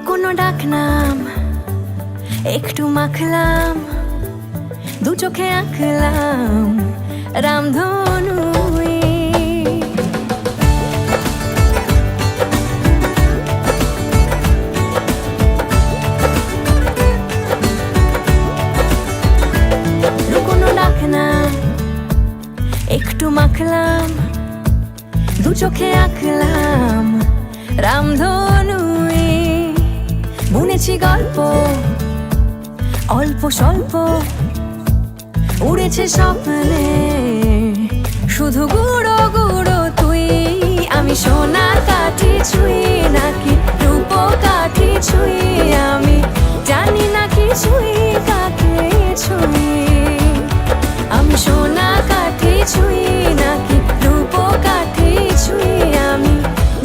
লুকোনো ডাকনাম একটু মাখলাম, দু চোখে আঁকলাম রামধনু। লুকোনো ডাকনাম একটু মাখলাম, দু চোখে আঁকলাম রামধনু। বুনেছি গল্প অল্প স্বল্প, উড়েছে স্বপ্নে শুধু গুঁড়ো গুঁড়ো তুই। আমি সোনা কাঠি ছুঁই নাকি রূপ কাঠি ছুঁই, আমি জানি না কি ছুঁই কাকে ছুঁই। আমি সোনা কাঠি ছুঁই নাকি রূপ কাঠি ছুঁই, আমি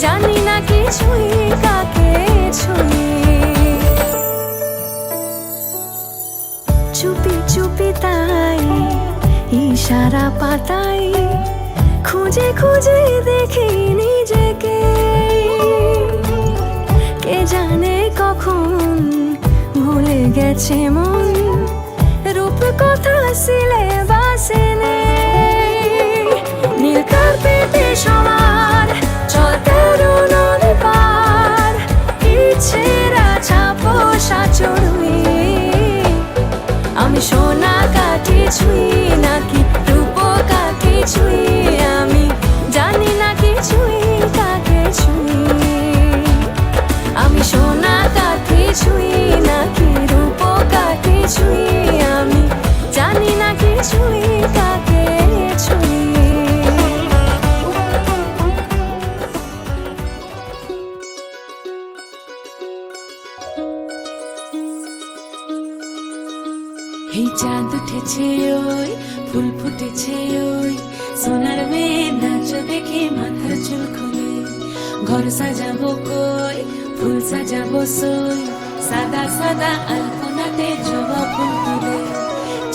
জানি না কি ছুঁই কাকে ছুঁই। চুপি চুপি তাই ইশারা পাতাই, খুঁজে খুঁজে দেখি নিজেকে। কে জানে কখন ভুলে গেছে মন, রূপ কথা সিলেবাসে নেই। নীল কার্পেটে সবার চলতে নদী পার, ইচ্ছেরা ছাপোষা চড়ুই। আমি সোনা কাঠি ছুঁই নাকি রূপ কাঠি ছুঁই, আমি জানি না কি ছুঁই কাকে ছুঁই। আমি সোনা কাঠি ছুঁই নাকি রূপ কাঠি ছুঁই, আমি জানি না কি ছুঁই কাকে ছুঁই। এই চাঁদ উঠেছে ওই, ফুল ফুটেছে ওই, সোনার মেয়ে নাচ দেখে মাথার চুল খুলে। ঘর সাজাবো কই, ফুল সাজাবো সই, সাদা সাদা আলপনাতে জবা ফুল তুলে।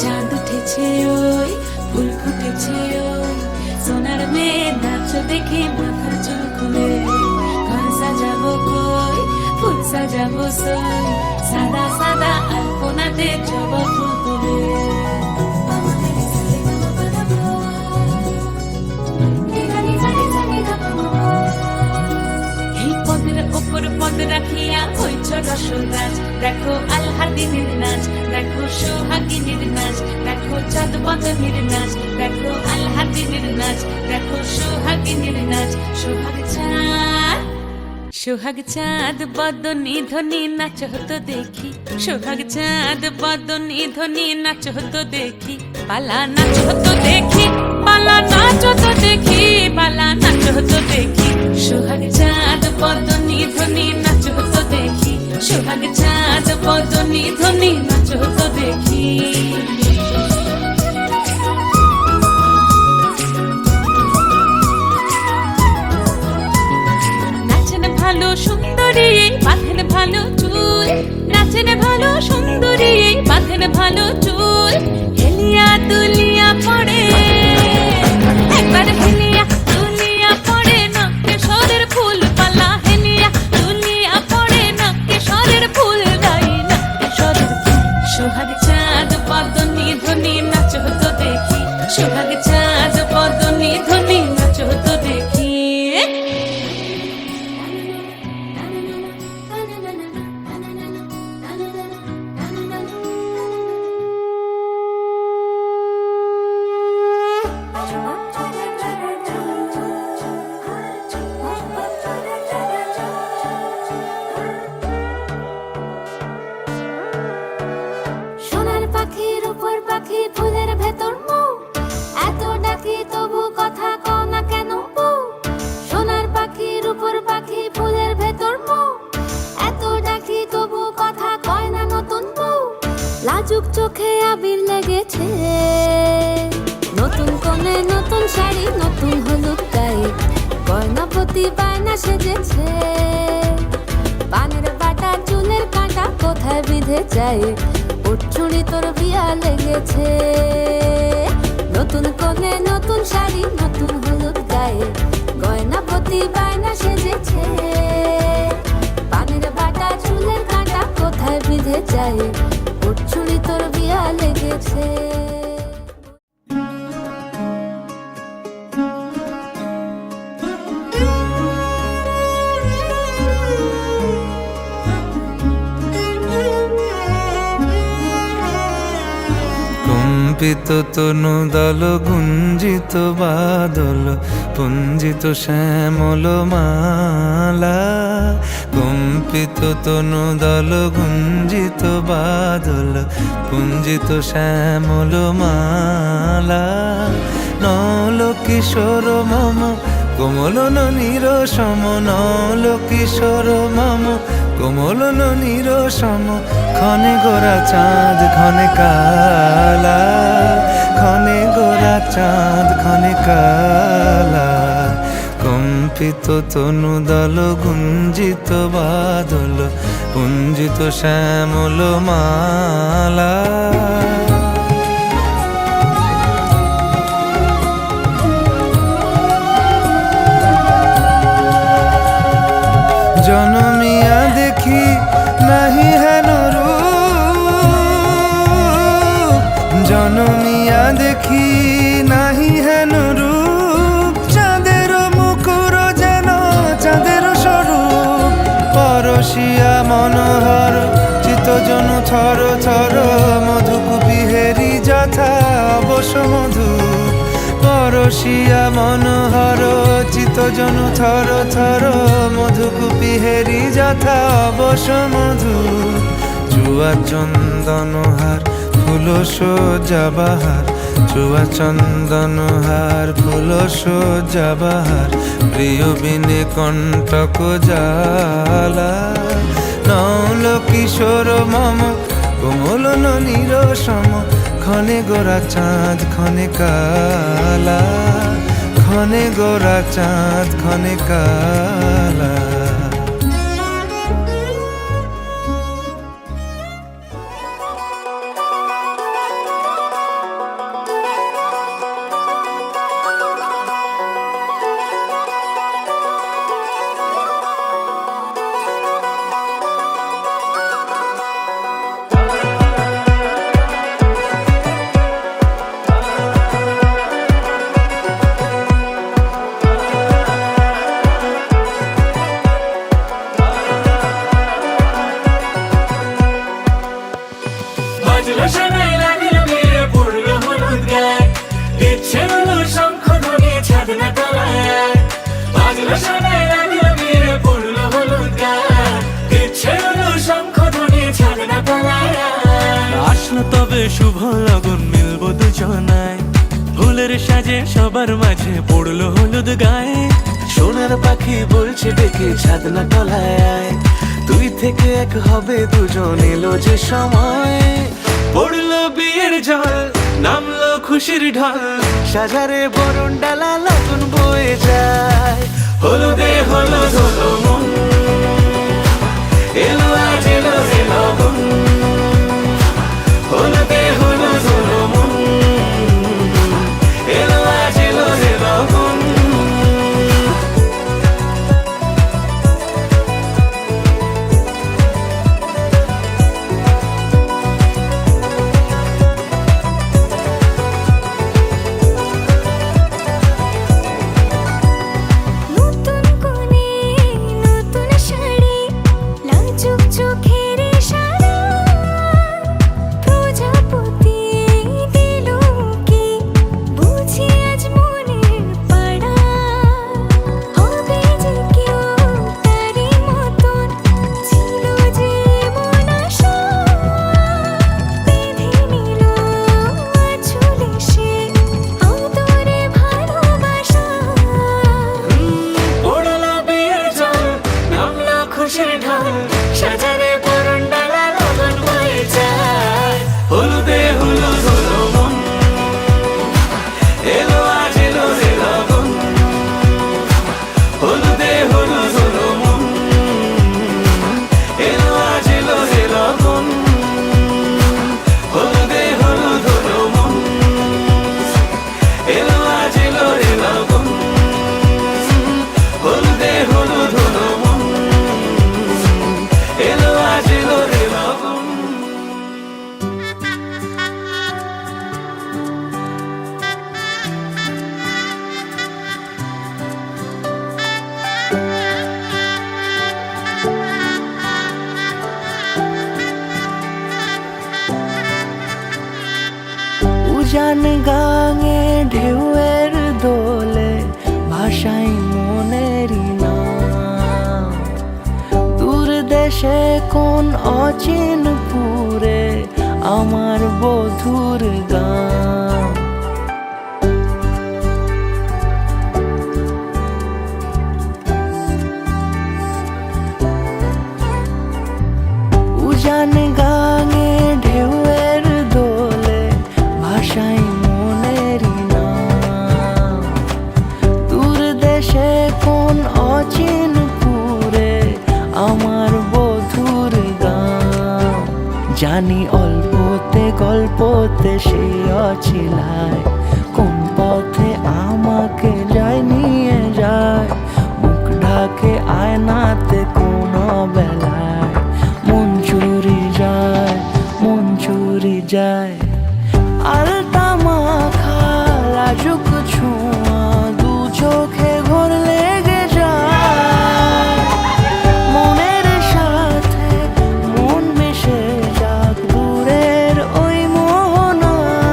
চাঁদ উঠেছে ওই, ফুল ফুটেছে ওই, সোনার মেয়ে নাচ দেখে মাথার চুল খুলে। ঘর সাজাবো কই, ফুল সাজাবো সই, সাদা সাদা আলপনাতে জবা ফুল তুলে। এই পদের ওপর পদ রাখিয়া হইছ রসরাজ, দেখো আলহাদিনের নাচ, দেখো সোহাগিনীর নাচ, দেখো চাঁদ বদনের নাচ, দেখো আলহাদিনের নাচ, দেখো সোহাগিনীর নাচ। সোহাগ চাঁদ, সোহাগ চাঁদ বদনী ধ্বনি নাচ হতো দেখি, সোহাগ চাঁদ বদনী ধ্বনি নাচ হতো দেখি। পালা নাচ হতো দেখি, পালা নাচ হতো দেখি, পালা নাচ হতো দেখি। সোহাগ চাঁদ বদনী ধ্বনি নাচ হতো দেখি, সোহাগ চাঁদ বদনী ধ্বনি নাচ হতো দেখি। ভালো সুন্দরী বাঁধেন ভালো চুল, নাচেন ভালো সুন্দরী বাঁধেন ভালো চুল। হেলিয়া দুলিয়া পড়ে একবার, হেলিয়া দুলিয়া পড়ে নকে সরের ফুল পালা। হেলিয়া দুলিয়া পড়ে নকে সরের ফুল গাই, নকে সরের ফুল। সোহাগ চাঁদ বদনী ধ্বনি নাচ হতো দেখি, সোহাগ চাঁদ বদনী ধ্বনি নাচ হতো দেখি। সোনার পাখির উপর পাখি ফুলের ভেতর মৌ, এত ডাকি তবু কথা কও না কেন বউ। সোনার পাখির উপর পাখি ফুলের ভেতর মৌ, এত ডাকি তবু কথা কয় না নতুন বউ। লাজুক চোখে আবির লেগেছে, নতুন কোণে নতুন শাড়ি নতুন হলুদ গায়ে, গয়না প্রতি বায়না সেজেছে। পানের বাটা চুলের কাঁটা কোথায় বিঁধে যায়, উঠছুড়ি তোর বিয়া লেগেছে। নতুন কোণে নতুন শাড়ি নতুন হলুদ গায়ে, গয়না প্রতি বায়না সেজেছে। পানের বাটা চুলের চাই, ওর চুড়ি তোর বিয়া লেগেছে। কম্পিত তনু দল গুঞ্জিত বাদল পুঞ্জিত শ্যামল মালা, কম্পিত তনু দল গুঞ্জিত বাদল পুঞ্জিত শ্যামল মালা, নল কিশোর মম কোমল নীর সম, নল কিশোর মম কোমল নীর সম, ক্ষণে গোরা চাঁদ ক্ষণে কালা, ক্ষণে গোরা চাঁদ ক্ষণে কালা, কম্পিত তনু দল গুঞ্জিত বাদল পুঞ্জিত শ্যামল মালা। জনমিয়া দেখি নাহি হেন রূপ, জনমিয়া দেখি নাহি হেন রূপ, চাঁদের মুকুর যেন চাঁদের স্বরূপ, পরশিয়া মনোহর চিত্তজনু থর থর, মধুকুপি হেরি যথা অবশ্য মধু, পরশিয়া মনোহর চিত্তজনু থর থর, মধুকুপি হেরি যথা অবশ্য মধু, চুয়া চন্দনহার ফুল সজ্জা বাহার, চুয়া চন্দনহার ফুল সজ্জা বাহার, প্রিয় বিনে কণ্টক জালা, নল কিশোর মম কোমল নীর সম, ক্ষণে গোরা চাঁদ ক্ষণে কালা, ক্ষণে গোরা চাঁদ ক্ষণে কালা। বাজলো শোনাই লাগিল মেরে পড়লো হলুদ গায়ে, ইচ্ছে হলো শঙ্খ ধ্বনি ছাদ না তলায়, বাজলো শোনাই লাগিল মেরে পড়লো হলুদ গায়ে, ইচ্ছে হলো শঙ্খ ধ্বনি ছাদ না তলায়, আসলো তবে শুভ লগন মিলবো দুজনায়, ফুলের সাজে সবার মাঝে পড়লো হলুদ গায়ে, সোনার পাখি বলছে ডেকে ছাদ না তলায়, তুই থেকে এক হবে দুজন এলো যে সময়, পড়লো বিয়ের জল নামলো খুশির ঢল, সাজারে বরণ ডালা লগন বয়ে যায়, হলুদে হলুদ হলো মন, এলো আজ এলো রে লগন, হলুদে হলুদ হলো মন, এলো আজ এলো রে লগন। নতুন কোণে নতুন শাড়ি, লাল চুক উজান গাঙে ঢেউয়ের দোলে ভাষাই মনেরই নাম। দূর দেশে কোন অচিনপুরে আমার বধুর গান। উজান গাঙে ঢেউয়ের দোলে ভাষাই মনেরই নাম। দূর দেশে কোন অচিনপুরে আমার বধুর গান। জানি অল্পতে গল্পতে সে অছিলায় কোন পথে আমাকে যায় নিয়ে যায়। মুখ ঢাকে আয়নাতে কোন বেলায় মন চুরি যায়, মন চুরি যায়। আলতা মাখা লাজুক ছোঁয়া দু চোখে ঘোর লেগে যায়। মনের সাথে মন মিশে যাক দূরের ওই মোহনায়।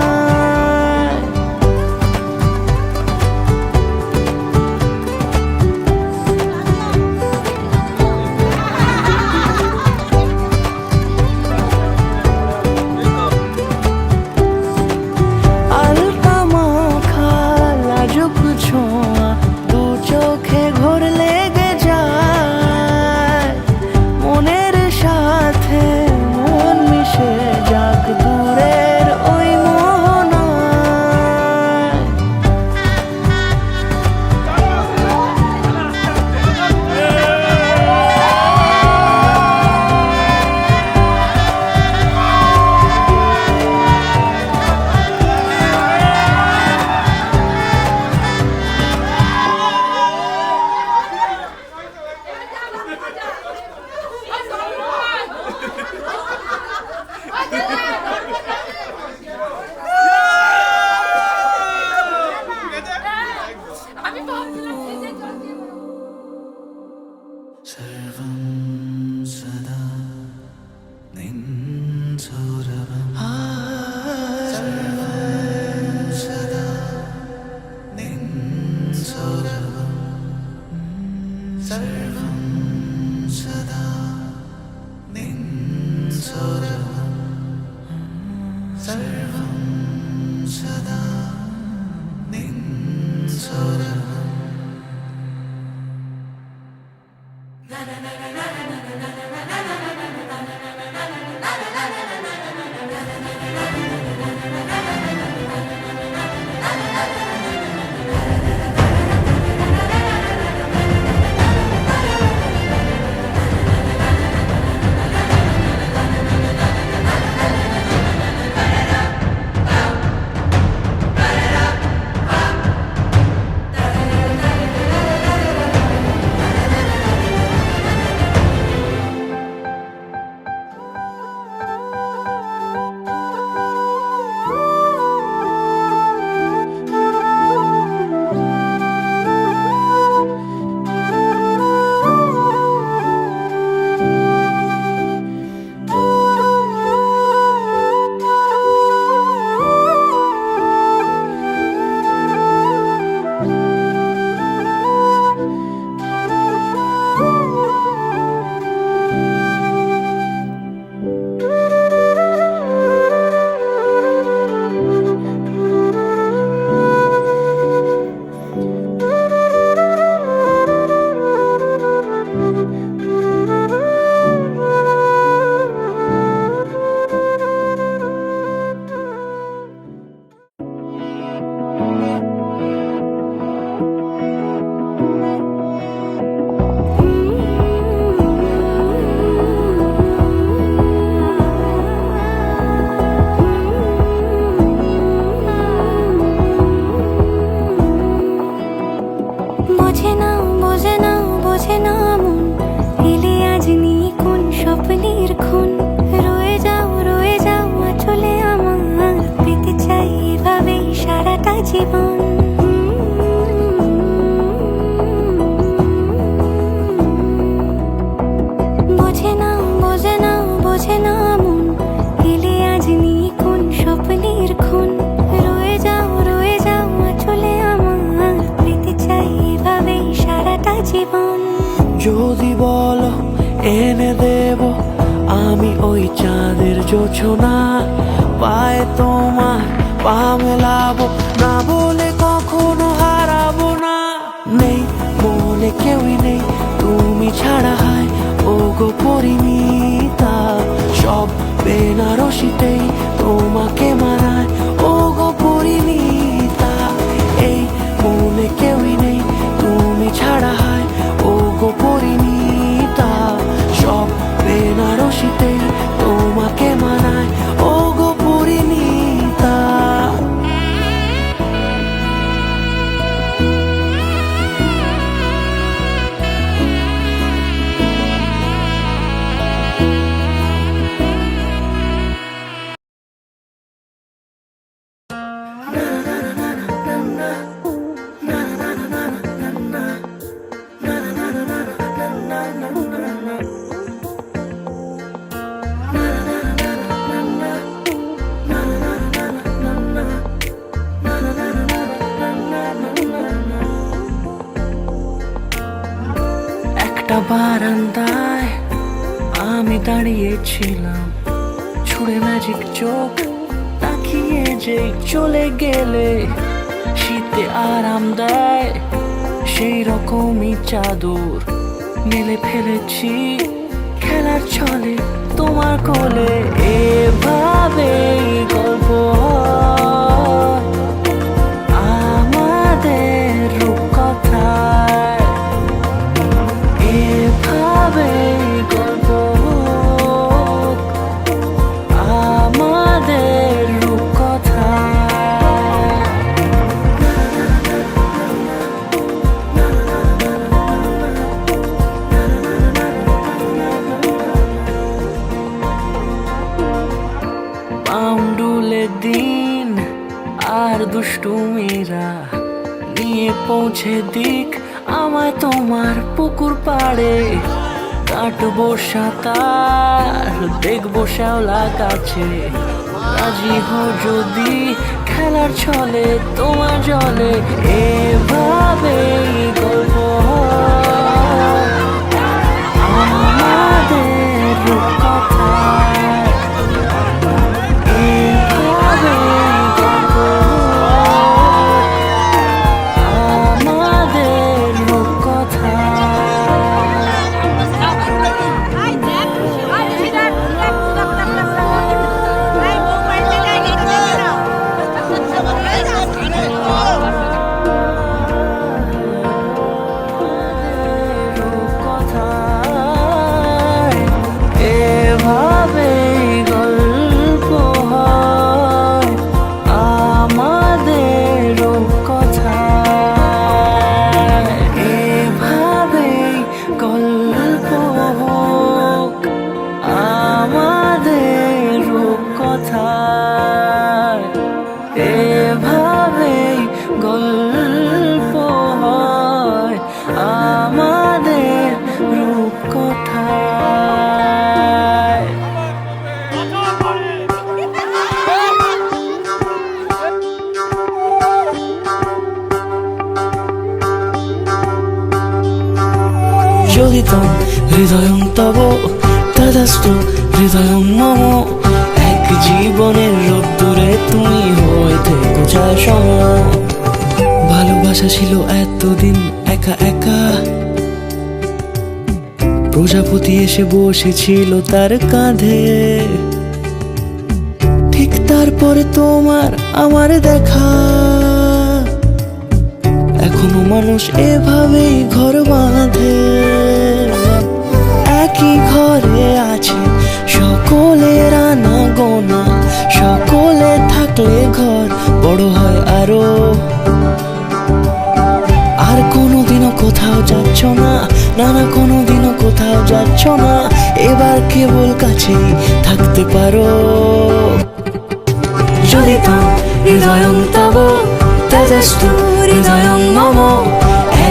না, পায়ে তোমার পা মেলাবো না বলে কখনো হারাবো না। নেই মনে কেউই নেই তুমি ছাড়া, হায় ও গো পরিণীতা, সব বেনারসিতেই তোমাকে মানায় ও গো পরিণীতা। এই মনে কেউই নেই তুমি ছাড়া, হায় ও গো পরিণীতা, সব বেনারসিতেই তোমাকে মানায় ও গো পরিণীতা। একটা বারান্দায় আমি দাঁড়িয়েছিলাম, ছুঁড়ে ম্যাজিক চোখ তাকিয়ে যে চলে গেলে, শীতে আরাম দেয় সেই রকমই চাদর মেলে ফেলেছি খেলার ছলে তোমার কোলে। এভাবে গল্প হয় আমাদের রূপকথায়, এভাবে গল্প হোক আমাদের রূপকথায়। পাউন্ডুলে দিন আর দুষ্টুমিরা নিয়ে পৌঁছে দিক আমায় তোমার পুকুর পাড়ে। কাটবো সাঁতার দেখবো শ্যাওলা গাছে, রাজি হো যদি খেলার ছলে তোমার জলে। এভাবে গল্প হয় আমাদের রূপকথায়, এভাবে গল্প হয় আমাদের রূপকথায়। রূপকথায় এভাবে গল্প হয় আমাদের রূপকথায়, এভাবে গল্প হোক আমাদের রূপকথায়, এভাবে গল্প হয় আমাদের রূপকথায়। যোগিতং হৃদয়ং তব তদস্তু হৃদয়ং মম, এক জীবনের রোদ্দুরে তুমি হয়ে থেকো চায় সম। ভালোবাসা ছিল এতদিন একা একা, প্রজাপতি এসে বসেছিল তার কাঁধে, ঠিক তারপরে তোমার আমার দেখা। এখনো মানুষ এভাবেই ঘর বাঁধে, একই ঘরে আছে সকলের আনা গোনা, সকলে থাকলে ঘর বড় হয় আরো। আর কোনোদিনও কোথাও যাচ্ছ না, না না কোনোদিনও কোথাও যাচ্ছ না, এবার কেবল কাছেই থাকতে পারো। যদি তো হৃদয়ং তব তেজস্তু হৃদয়ং মম,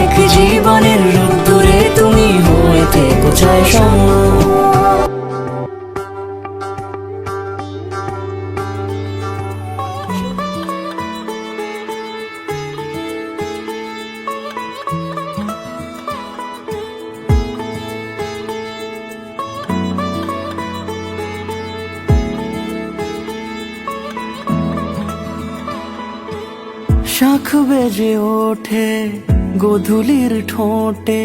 এক জীবনের রোদ্দুরে তুমি হয়ে থেকো চায় সম। শাখ বেজে ওঠে গোধূলির ঠোঁটে,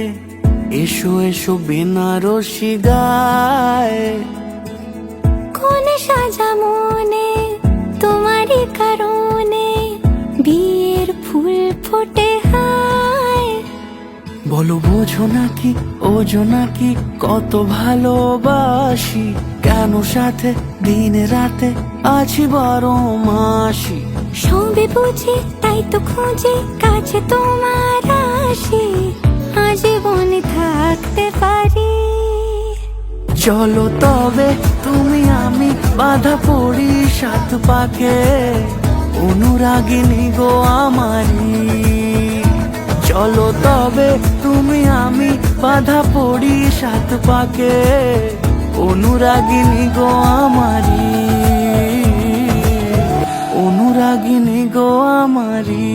এসো এসো বেনারসি গায়। কোন সাজা মনে তোমারই কারণে বিয়ের ফুল ফোটে হায়। বলো বোঝো নাকি ওজো নাকি কত ভালোবাসি, কেন সাথে দিন রাতে আছি 12 মাসি। সবে বুঝি তাই তো খুঁজে কাছে তোমার আসি, আজীবনে থাকতে পারি। চলো তবে তুমি আমি বাধা পড়ি 7 পাকে, অনুরাগিনী গো আমারি। চলো তবে তুমি আমি বাধা পড়ি 7 পাকে, অনুরাগিনী গো আমারি, অনুরাগিনী গো আমারি।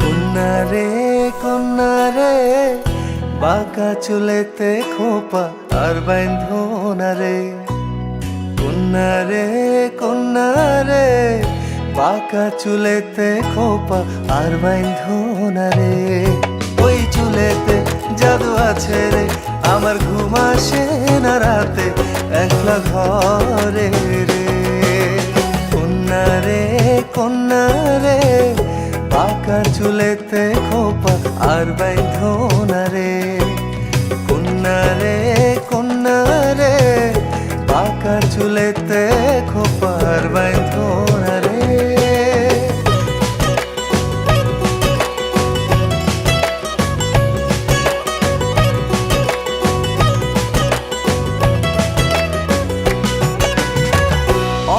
কন্যারে কন্যারে বাঁকা চুলেতে খোপা আর বাইন্ধনারে। কন্যারে কন্যারে বাঁকা চুলেতে খোপা আর বাইন্ধনারে। ওই চুলেতে জাদু আছে রে, আমার ঘুম আসে না রাতে একলা ঘরে রে। কন্যারে কন্যারে বাঁকা চুলেতে খোপা আর বাইন্ধনারে। কন্যারে কন্যারে বাঁকা চুলেতে খোপা আর বাইন্ধনারে।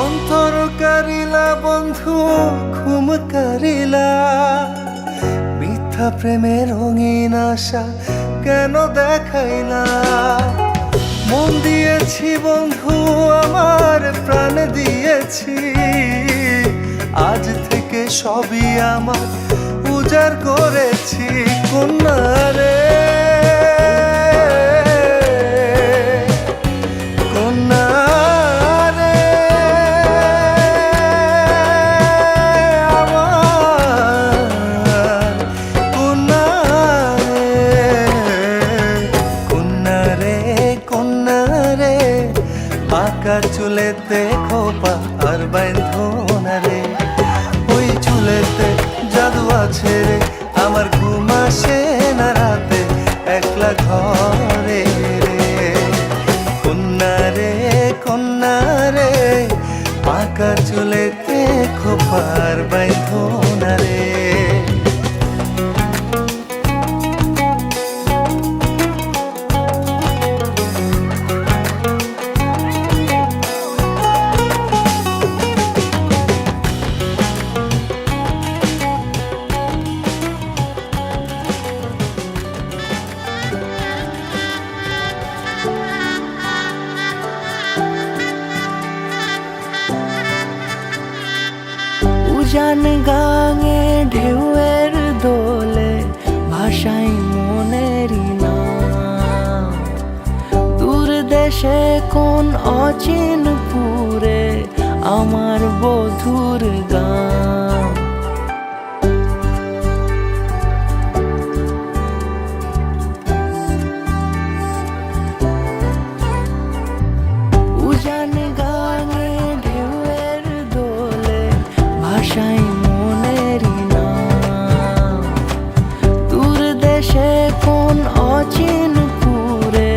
অন্তর কারিলা বন্ধু ঘুম কারিলা, মিথ্যা প্রেমের রঙিন আশা কেন দেখাইলা। মন দিয়েছি বন্ধু আমার প্রাণ দিয়েছি, আজ থেকে সবই আমার উজাড় করেছি। কন্যারে কন্যারে আমার কন্যারে। কন্যারে কন্যারে বাঁকা চুলেতে খোপা আর বাইন্ধনারে। ওই চুলেতে জাদু আছে রে, আমার ঘুম আসে না। উজান গাঙে ঢেউয়ের দোলে ভাষাই মনেরই নাম। দূর দেশে কোন অচিনপুরে আমার বধুর গান। উজান গাঙে ঢেউয়ের দোলে ভাষাই মনেরই নাম। দূর দেশে কোন অচিনপুরে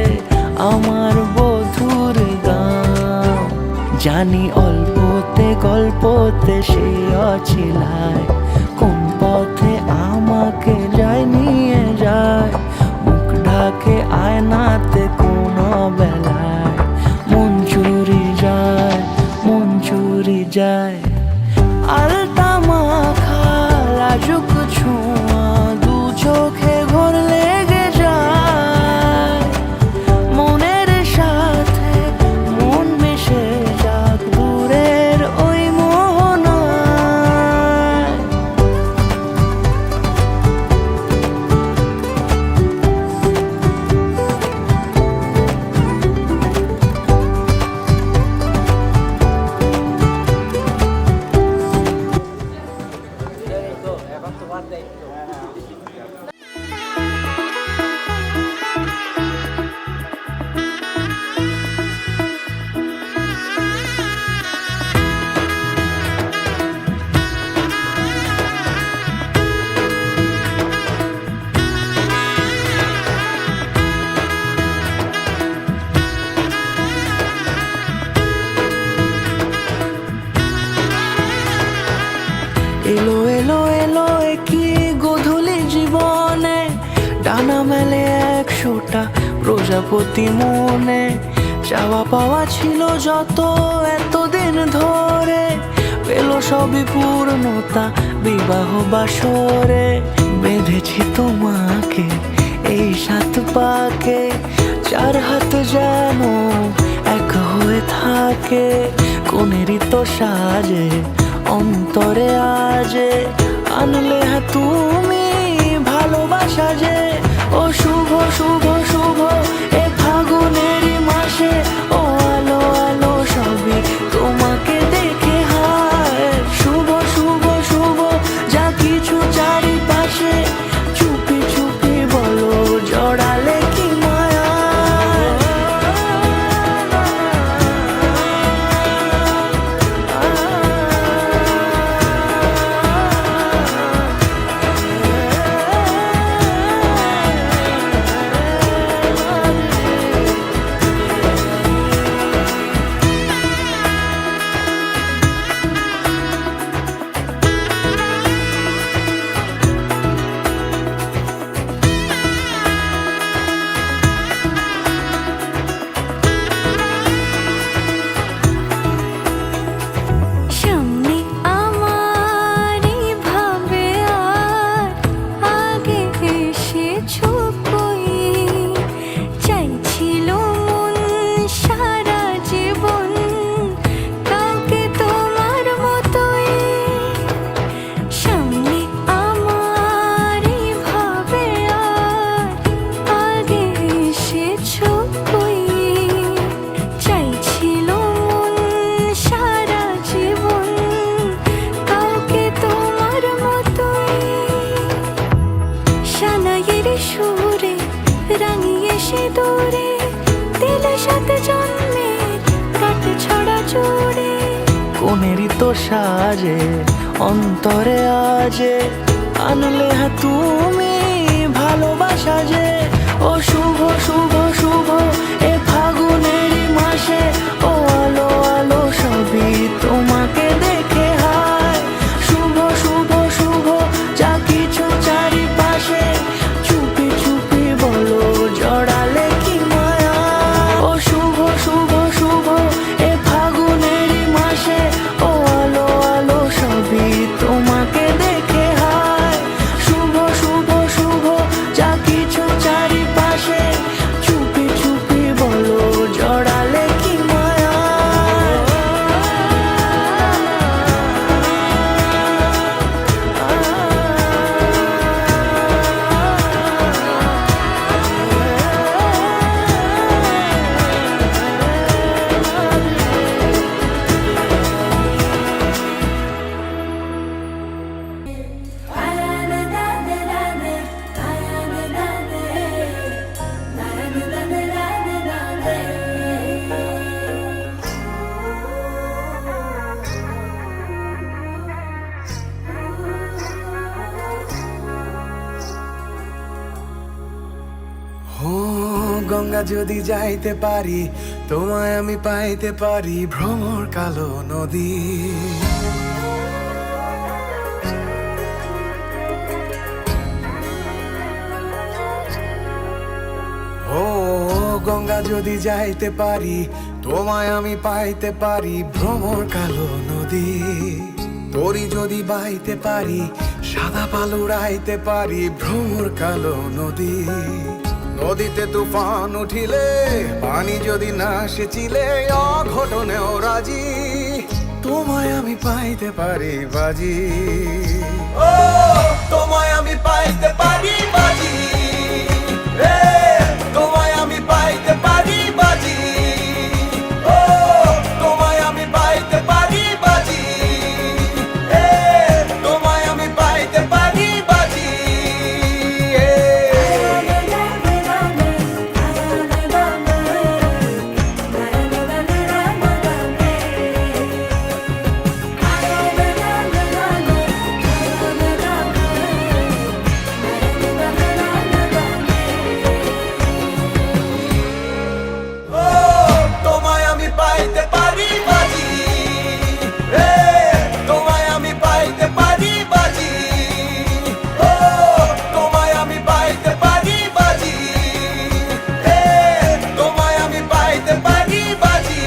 আমার বধুর গান। জানি অল্পতে গল্পতে সে অছিলায় কোন পথে আমাকে যায় নিয়ে যায়। মুখ ঢাকে আয়নাতে কোন বেলায় মন চুরি যায়, মন চুরি যায়। আলতা মাখা লাজুক ছোঁয়া দু চোখে ঘোর লেগে যায়। মনের সাথে মন মিশে যাক দূরের ওই মোহনায়। এলো এলো এলো কি গোধূলি জীবনে ডানা মেলে 100টা প্রজাপতি মনে। চাওয়া পাওয়া ছিল যত এতদিন ধরে পেল সবই পূর্ণতা বিবাহ বাসরে। বেঁধেছি তোমাকে এই 7 পাকে 4 হাত যেন এক হয়ে থাকে। কোনেরই তো সাজে অন্তরে আজে আনলে হ্যাঁ তুমি ভালোবাসা যে। ও শুভ শুভ শুভ এ ফাগুনেরই মাসে ও আলো আলো সবই তোমাকে দেখে হায়। শুভ শুভ শুভ যা কিছু চারিপাশে চুপি চুপি বলো জড়ালে কি মায়া। সামনে আমার ভাবে আর আগে এসেছো কই। চাইছিল মন সারা জীবন কাউকে তোমার মতোই। সামনে আমার ভাবে আর আগে এসেছো কই। চাইছিল মন সারা জীবন কাউকে তোমার মতোই। সানাইয়ের সুরে রাঙিয়ে সে দূরে দিলে 7 জন্মের কাট ছড়া জোড়ে। কোনেরই তো সাজে অন্তরে আজে আনলে হ্যাঁ তুমি ভালোবাসা যে। ও শুভ শুভ শুভ এ ফাগুনেরই মাসে ও আলো আলো সবই তোমাকে দেখে হায়। শুভ শুভ শুভ যা কিছু চারিপাশে চুপি চুপি বলো জড়ালে কি মায়া। ও শুভ শুভ শুভ এ ফাগুনেরই মাসে ও আলো আলো সবই তোমাকে দেখে হায়। শুভ শুভ গঙ্গা যদি যাইতে পারি, তোমায় আমি পাইতে পারি, ভ্রমর কালো নদী। ও গঙ্গা যদি যাইতে পারি, তোমায় আমি পাইতে পারি, ভ্রমর কালো নদী। তরি যদি বাইতে পারি, সাদা পাল উড়াইতে পারি, ভ্রমর কালো নদী। নদীতে তুফান উঠিলে, পানি যদি না সেচিলে, অঘটনেও রাজি, তোমায় আমি পাইতে পারি বাজি। ও তোমায় আমি পাইতে পারি বাজি, রে তোমায় আমি পাইতে পারি বাজি। ও তোমায় আমি পাইতে পারি বাজি, রে তোমায় আমি পাইতে পারি বাজি। তোমায় আমি পাইতে পারি বাজি, রে তোমায় আমি পাইতে পারি বাজি। ও তোমায় আমি পাইতে পারি বাজি, রে তোমায় আমি পাইতে পারি বাজি।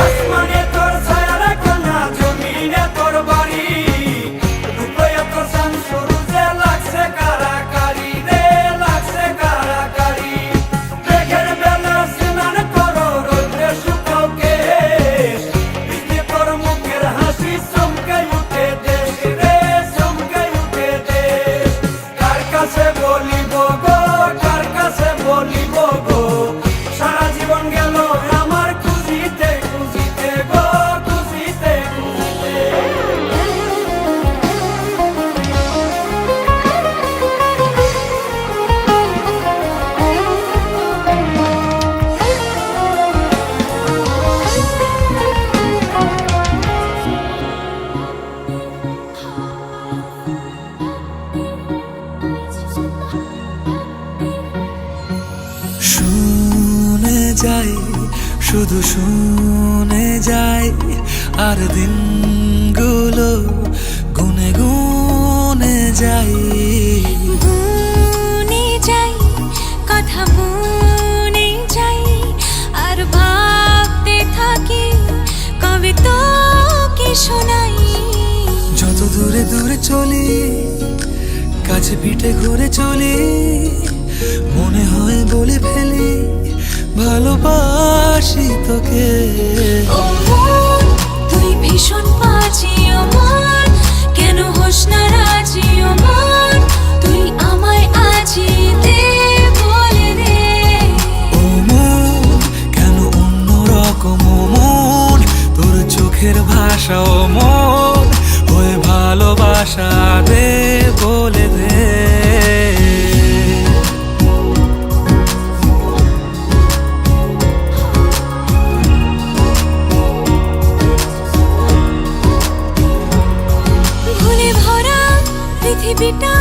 আসমানে তোর ছায়া রাখো না, জমিনে তোর বাড়ি, রূপে তোর শান সরুজে লাগছে কারাকারি রে, লাগছে কারাকারি। মেঘের বেলা স্নান করো, রৌদ্রে শুকাও কেশ, বৃষ্টি তোর মুখের হাসি চমকে উঠে দেশ রে, চমকে উঠে দেশ। কার কাছে বলিব গো, কার কাছে বলিব গো, সারা জীবন গেল আমার খুঁজিতে খুঁজিতে গো, খুঁজিতে খুঁজিতে। শুনে যাই, শুধু শুনে যাই, আর দিনগুলো গুনে গুনে যাই। গুনে যাই, কথা মনে যাই, আর ভাবতে থাকি কবে তোকে শোনাই। যত দূরে দূরে চলি, কাছে পিঠে ঘুরে চলি, মনে হয় বলে ফেলি ভালোবাসি তোকে। ও মন, তুই ভীষণ বাজি, ও মন, কেন হোস না রাজি, ও মন, তুই আমায় আজি দে বলে দে। ও মন, কেন অন্য রকম ও মন, তোর চোখের ভাষা ও মন, হয়ে ভালোবাসা দে বলে দে। ভুলে ভরা পৃথিবীটা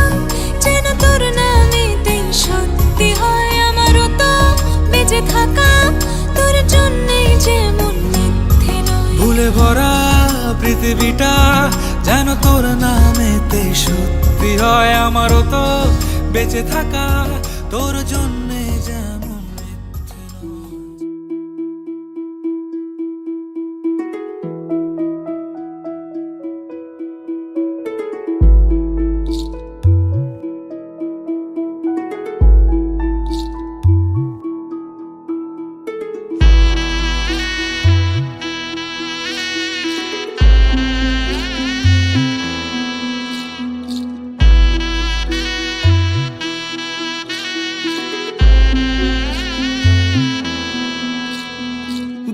যেন তোর নামেতেই সত্যি হয়, আমারও তো বেঁচে থাকা তোর জন্যই যেমন মিথ্যে নয়। ভুলে ভরা পৃথিবীটা যেন তোর নামেতে সত্যি হয়, আমারও তো বেঁচে থাকা তোর জন্যে যেমন মিথ্যে নয়।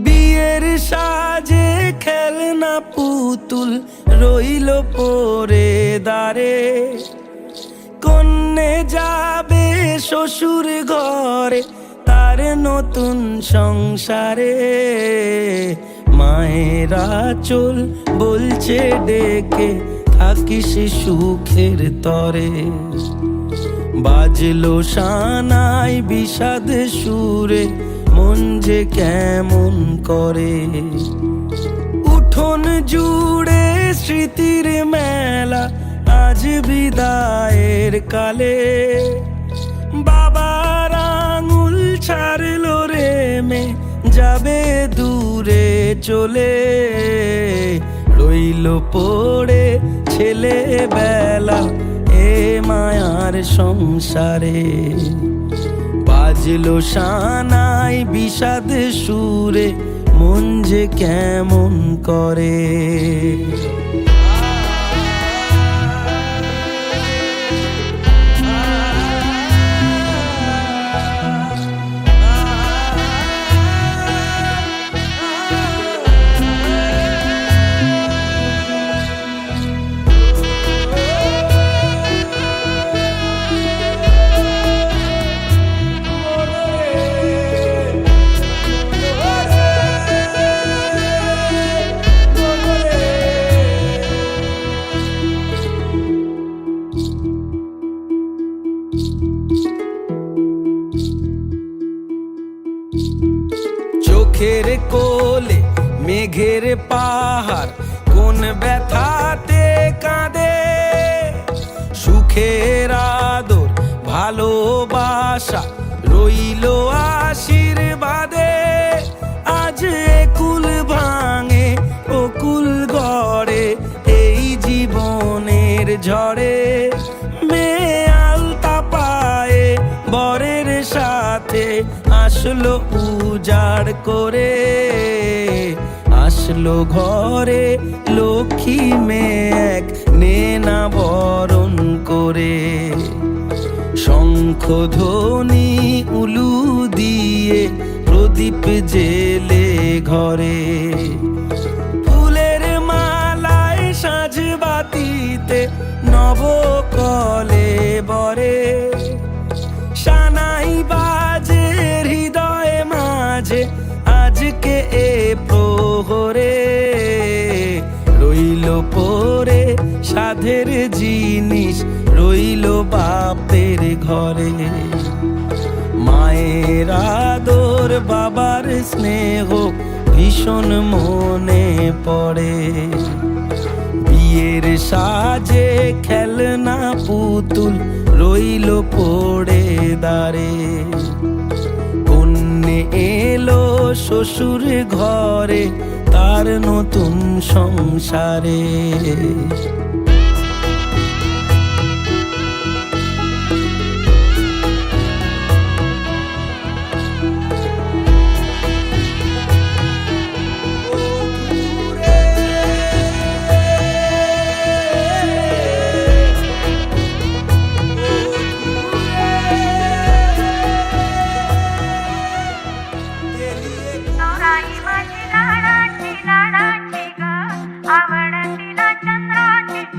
বিয়ের সাজে খেলনা পুতুল রইল পরে দাঁড়ে, কন্যে যাবে শ্বশুর ঘরে তার নতুন সংসারে। মায়েরা চল বলছে ডেকে থাকিস সুখের তরে, বাজলো সানাই বিষাদ সুরে, মন যে কেমন করে। উঠোন জুড়ে স্মৃতির মেলা, আজ বিদায়ের কালে। বাবার আঙুল ছাড়লো রে মে, যাবে দূরে চলে। রইল পড়ে ছেলেবেলা এ মায়ার সংসারে। বাজলো সানাই বিষাদ সুরে, মন যে কেমন করে। চোখের কোলে মেঘের পাহাড়, কোন ব্যথাতে কাঁদে। সুখের আদর ভালোবাসা রইল আশীর্বাদে। আজ কুল ভাঙে অকুল গড়ে, এই জীবনের ঝড়ে। মেয়ে আলতা পায়ে বরের সাথে আসলো উজাড় করে। আসলো ঘরে লক্ষ্মী মেয়ে এক, নেনা বরণ করে। শঙ্খ ধ্বনি উলু দিয়ে প্রদীপ জেলে ঘরে। ফুলের মালায় সাজ বাতিতে নবকলে বরে। সানাই বাজে হৃদয়ে মাঝে, আজকে এ প্রহরে। রইল পরে সাধের জিনিস, রইল বাপের ঘরে। মায়ের আদর বাবার স্নেহ ভীষণ মনে পড়ে। বিয়ের সাজে খেলনা পুতুল রইল পড়ে দাঁড়ে। কন্যে এলো শ্বশুর ঘরে, তার নতুন সংসারে। चंद्राची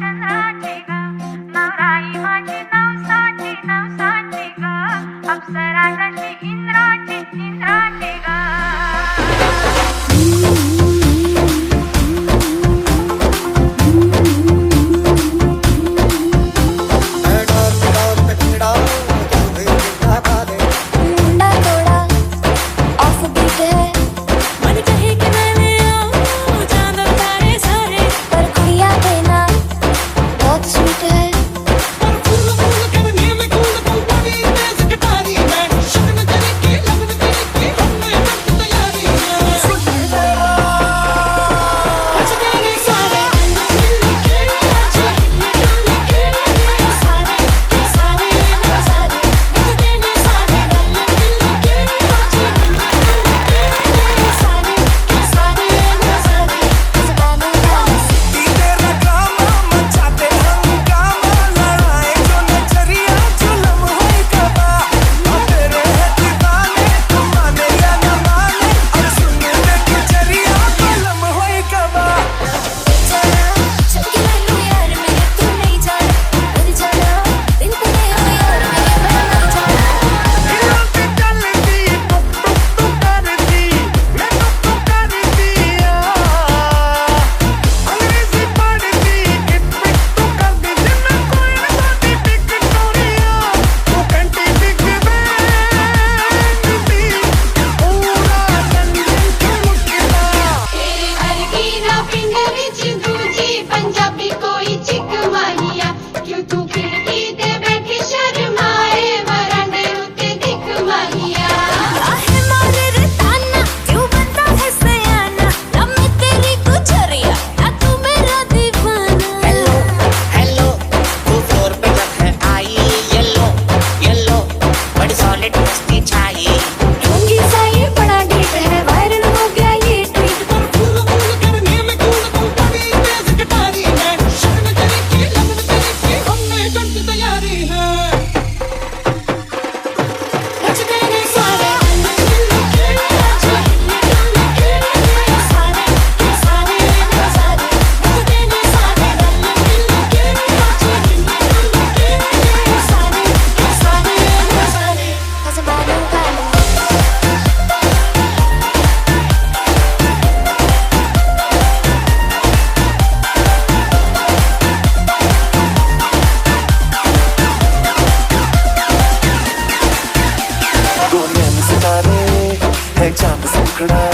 टुकड़ा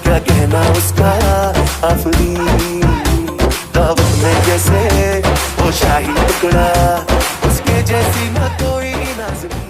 क्या कहना उसका आफरी दावत में जैसे वो शाही टुकड़ा उसके जैसी न कोई नाज़मी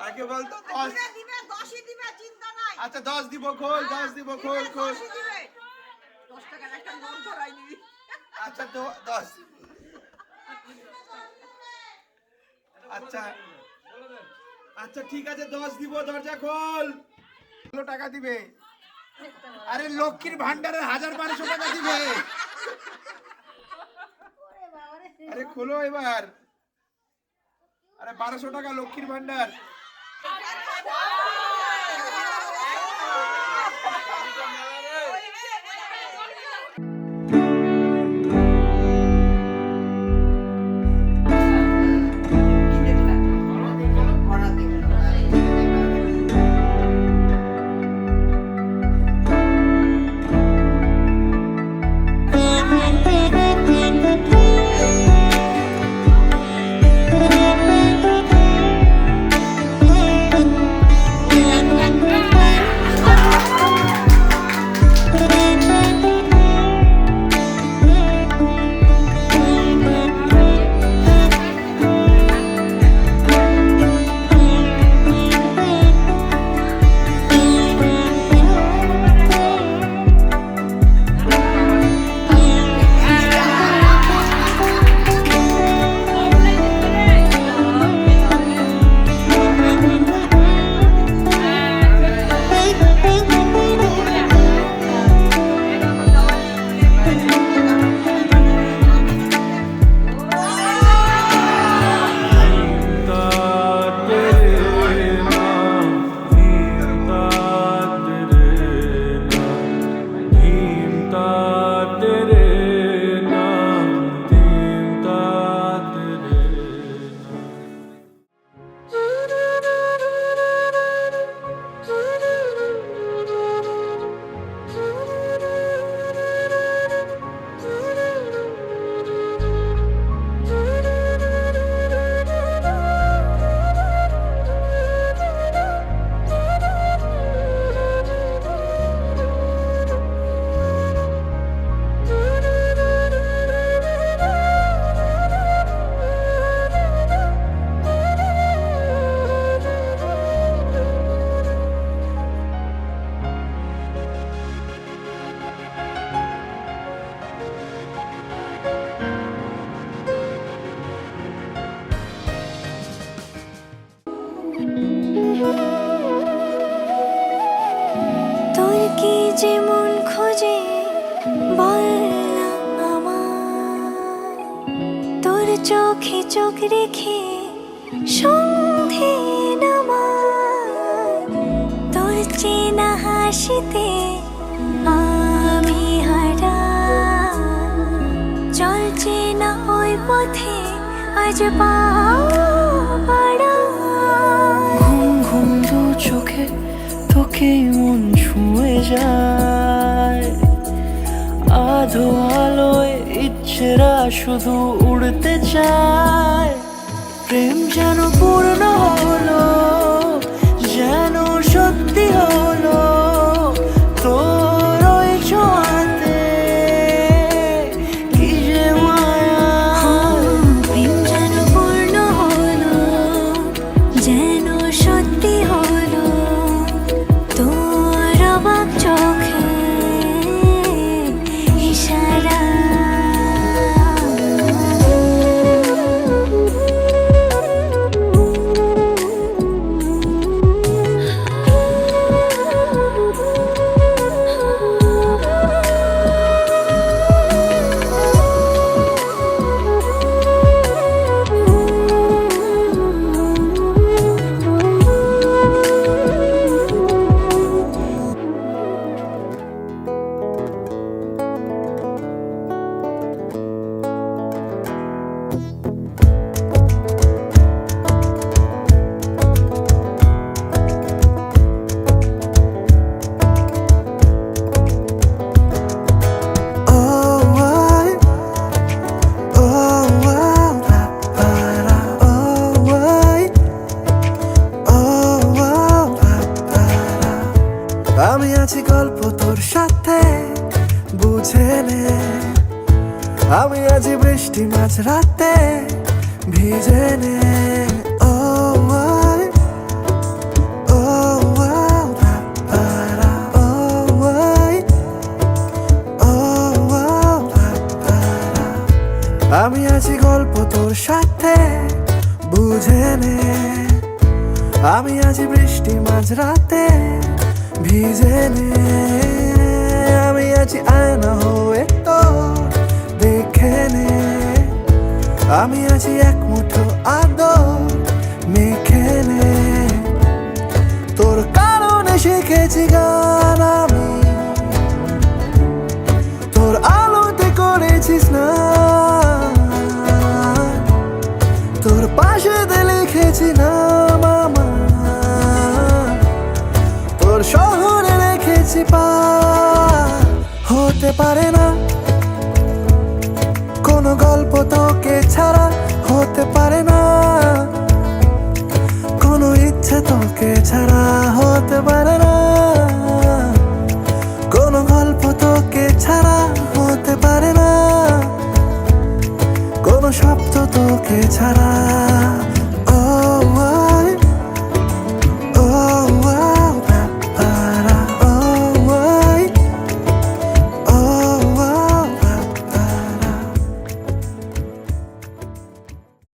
আগে বলতো 10 দিবে 10ই দিবে চিন্তা নাই। আচ্ছা 10 দিব খোল 10 দিব খোল খোল 10ই দিবে 10 টাকার একটা নোট ধরাই নিবি। আচ্ছা তো 10 আচ্ছা আচ্ছা ঠিক আছে 10 দিব দরজা খোল কত টাকা দিবে আরে লক্ষ্মীর ভান্ডারের 1200 টাকা দিবে আরে খোলো এবার আরে 1200 টাকা লক্ষ্মীর ভান্ডার কি যে মন খোঁজে বল না আমায়, তোর চোখে চোখ রেখে সন্ধে নামায়, তোর চেনা হাসিতে আমি হারাই, চলছে না ওই পথে আজ পা বাড়াই। ঘুম ঘুম দু চোখে তোকে মন ছুঁয়ে যায়, আধো আলোয় ইচ্ছেরা শুধু উড়তে চায়। প্রেম যেন পূর্ণ হলো, যেন সত্যি হলো, তোর ওই ছোঁয়াতে কি যে মায়া। প্রেম যেন পূর্ণ হলো, যেন সত্যি হলো, তোর অবাক চোখে ইশারা। আমি আছি গল্প তোর সাথে বুঝে নে, আমি আছি বৃষ্টি মাঝ রাতে ভিজে নে। ও আই, ও আও, পারা, ও আই, ও আও, পারা। আমি আছি গল্প তোর সাথে বুঝে নে, আমি আছি বৃষ্টি মাঝ রাতে ভিজে নে। আমি আছি আয়না হয়ে তোর দেখে নে, আমি আছি এক মুঠো আদর মেখে নে। তোর কারণে শিখেছি গান আমি, তোর আলোতে করেছি স্নান, তোর পাশে লিখেছি নাম আমার, তোর শহরে রেখেছি পার। হতে পারে না কোনো গল্প তোকে ছাড়া, হতে পারে না কোনো ইচ্ছে তোকে ছাড়া, হতে পারে না কোনো গল্প তোকে ছাড়া, হতে পারে না কোনো শব্দ তোকে ছাড়া।